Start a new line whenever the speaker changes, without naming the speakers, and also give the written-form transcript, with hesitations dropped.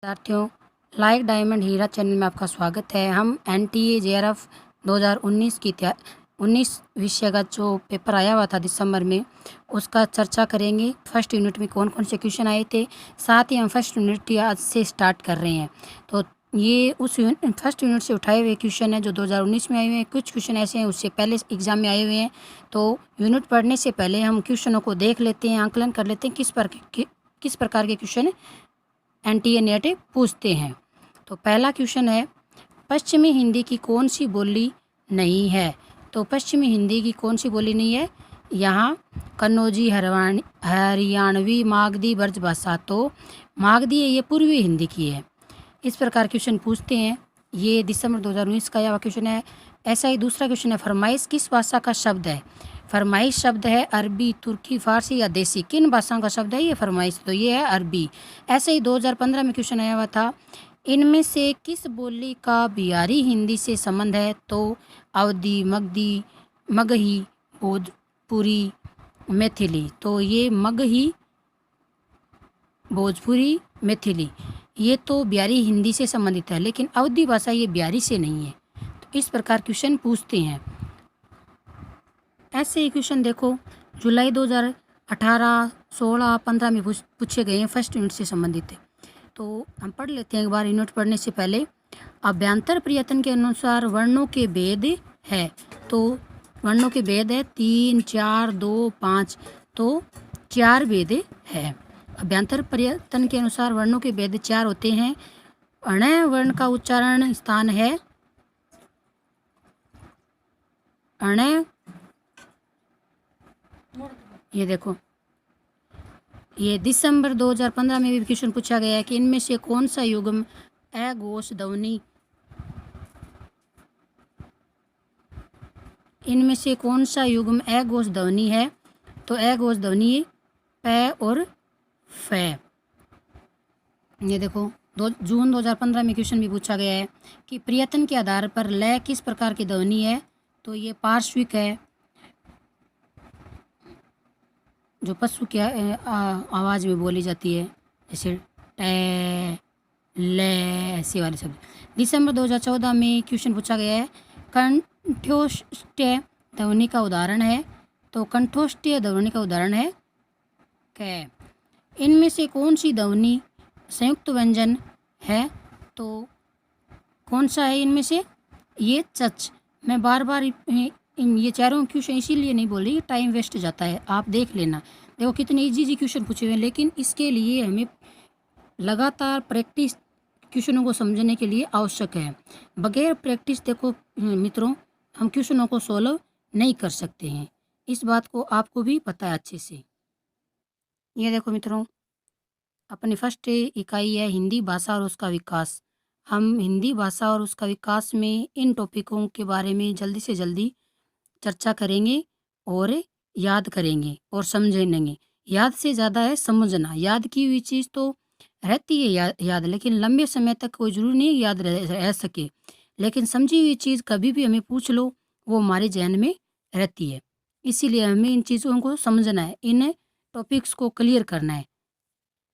विद्यार्थियों, like diamond हीरा channel में आपका स्वागत है। हम NTA JRF 2019 की 19 विषय का जो पेपर आया हुआ था दिसंबर में, उसका चर्चा करेंगे। फर्स्ट यूनिट में कौन कौन से क्वेश्चन आए थे, साथ ही हम फर्स्ट यूनिट आज से स्टार्ट कर रहे हैं। तो ये उस फर्स्ट यूनिट से उठाए हुए क्वेश्चन हैं जो 2019 में आए हुए हैं। कुछ क्वेश्चन ऐसे हैं उससे पहले एग्जाम में आए हुए हैं। तो यूनिट पढ़ने से पहले हम क्वेश्चनों को देख लेते हैं, आंकलन कर लेते हैं किस प्रकार के क्वेश्चन NTA नेट पूछते हैं। तो पहला क्वेश्चन है, पश्चिमी हिंदी की कौन सी बोली नहीं है। तो पश्चिमी हिंदी की कौन सी बोली नहीं है, यहाँ कन्नौजी, हरियाणवी, मागधी, ब्रजभाषा। तो मागधी है, ये पूर्वी हिंदी की है। इस प्रकार क्वेश्चन पूछते हैं। ये दिसंबर 2019 का यह क्वेश्चन है। ऐसा ही दूसरा क्वेश्चन है, फरमाइश किस भाषा का शब्द है। फरमाइश शब्द है अरबी, तुर्की, फारसी या देसी। किन भाषाओं का शब्द है ये फरमाइश, तो ये है अरबी। ऐसे ही 2015 में क्वेश्चन आया हुआ था, इनमें से किस बोली का बिहारी हिंदी से संबंध है। तो अवधी, मगधी, मगही, भोजपुरी, मैथिली। तो ये मगही, भोजपुरी, मैथिली ये तो बिहारी हिंदी से संबंधित है, लेकिन अवधी भाषा ये बिहारी से नहीं है। तो इस प्रकार क्वेश्चन पूछते हैं। ऐसे ही क्वेश्चन देखो, जुलाई 2018, 16, 15 में पूछे गए हैं, फर्स्ट यूनिट से संबंधित है। तो हम पढ़ लेते हैं एक बार। यूनिट पढ़ने से पहले, अभ्यंतर प्रयत्न के अनुसार वर्णों के भेद है। तो वर्णों के भेद है 3, 4, 2, 5। तो 4 भेद है। अभ्यंतर प्रयत्न के अनुसार वर्णों के भेद 4 होते हैं। अण वर्ण का उच्चारण स्थान है अण। ये देखो, ये दिसंबर 2015 में भी क्वेश्चन पूछा गया है कि इनमें से कौन सा युग्म अघोष ध्वनि, इनमें से कौन सा युग्म अघोष ध्वनि है। तो अघोष ध्वनि प और फ। ये देखो, जून 2015 में क्वेश्चन भी पूछा गया है कि प्रयत्न के आधार पर लय किस प्रकार की ध्वनि है। तो ये पार्श्विक है, जो पशु की आवाज़ में बोली जाती है, जैसे टे, ले, ऐसे वाले शब्द। दिसंबर 2014 में क्वेश्चन पूछा गया है, कंठोष्ठ्य ध्वनि का उदाहरण है। तो कंठोष्ठ्य ध्वनि का उदाहरण है क। इनमें से कौन सी ध्वनि संयुक्त व्यंजन है। तो कौन सा है इनमें से, ये चच। मैं बार बार ये चारों क्वेश्चन इसीलिए नहीं बोल रही, टाइम वेस्ट जाता है, आप देख लेना। देखो कितने इजी क्वेश्चन पूछे हुए हैं, लेकिन इसके लिए हमें लगातार प्रैक्टिस क्वेश्चनों को समझने के लिए आवश्यक है। बगैर प्रैक्टिस देखो मित्रों, हम क्वेश्चनों को सॉल्व नहीं कर सकते हैं। इस बात को आपको भी पता है अच्छे से। ये देखो मित्रों, अपनी फर्स्ट इकाई है हिंदी भाषा और उसका विकास। हम हिंदी भाषा और उसका विकास में इन टॉपिकों के बारे में जल्दी से जल्दी चर्चा करेंगे और याद करेंगे और समझेंगे। याद से ज़्यादा है समझना। याद की हुई चीज़ तो रहती है याद, लेकिन लंबे समय तक कोई ज़रूरी नहीं याद रह सके, लेकिन समझी हुई चीज़ कभी भी हमें पूछ लो, वो हमारे जहन में रहती है। इसीलिए हमें इन चीज़ों को समझना है, इन टॉपिक्स को क्लियर करना है।